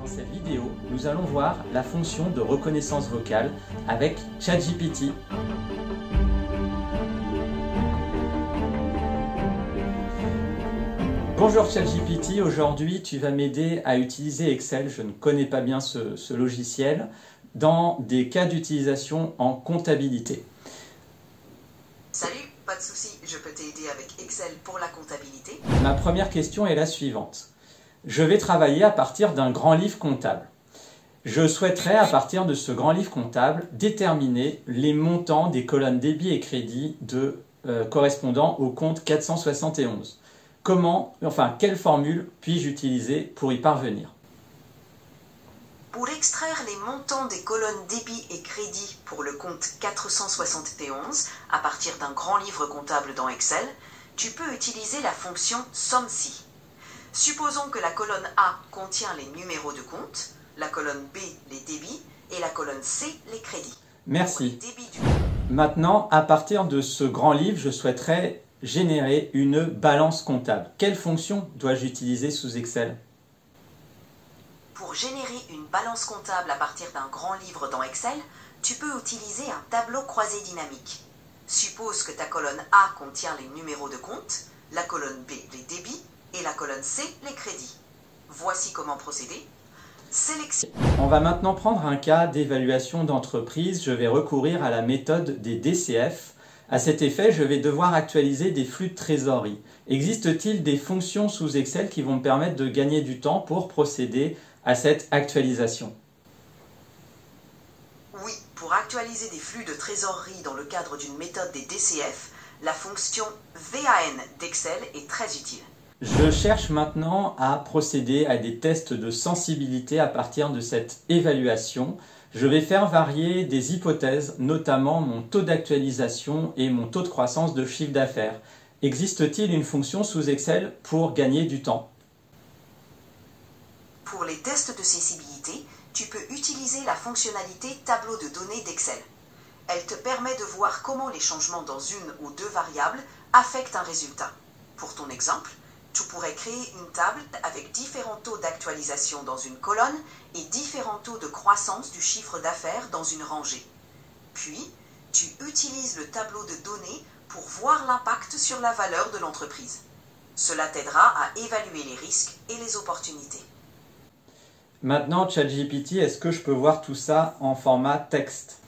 Dans cette vidéo, nous allons voir la fonction de reconnaissance vocale avec ChatGPT. Bonjour ChatGPT, aujourd'hui tu vas m'aider à utiliser Excel, je ne connais pas bien ce logiciel, dans des cas d'utilisation en comptabilité. Salut, pas de souci, je peux t'aider avec Excel pour la comptabilité. Ma première question est la suivante. Je vais travailler à partir d'un grand livre comptable. Je souhaiterais, à partir de ce grand livre comptable, déterminer les montants des colonnes débit et crédit correspondant au compte 471. Quelle formule puis-je utiliser pour y parvenir? Pour extraire les montants des colonnes débit et crédit pour le compte 471 à partir d'un grand livre comptable dans Excel, tu peux utiliser la fonction SOM-SI. Supposons que la colonne A contient les numéros de compte, la colonne B les débits et la colonne C les crédits. Merci. Maintenant, à partir de ce grand livre, je souhaiterais générer une balance comptable. Quelle fonction dois-je utiliser sous Excel? Pour générer une balance comptable à partir d'un grand livre dans Excel, tu peux utiliser un tableau croisé dynamique. Suppose que ta colonne A contient les numéros de compte, la colonne B les débits et la colonne C les crédits. Voici comment procéder. On va maintenant prendre un cas d'évaluation d'entreprise. Je vais recourir à la méthode des DCF. À cet effet, je vais devoir actualiser des flux de trésorerie. Existe-t-il des fonctions sous Excel qui vont me permettre de gagner du temps pour procéder à cette actualisation? Oui, pour actualiser des flux de trésorerie dans le cadre d'une méthode des DCF, la fonction VAN d'Excel est très utile. Je cherche maintenant à procéder à des tests de sensibilité à partir de cette évaluation. Je vais faire varier des hypothèses, notamment mon taux d'actualisation et mon taux de croissance de chiffre d'affaires. Existe-t-il une fonction sous Excel pour gagner du temps? Pour les tests de sensibilité, tu peux utiliser la fonctionnalité tableau de données d'Excel. Elle te permet de voir comment les changements dans une ou deux variables affectent un résultat. Pour ton exemple, tu pourrais créer une table avec différents taux d'actualisation dans une colonne et différents taux de croissance du chiffre d'affaires dans une rangée. Puis, tu utilises le tableau de données pour voir l'impact sur la valeur de l'entreprise. Cela t'aidera à évaluer les risques et les opportunités. Maintenant, ChatGPT, est-ce que je peux voir tout ça en format texte?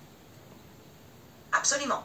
Absolument.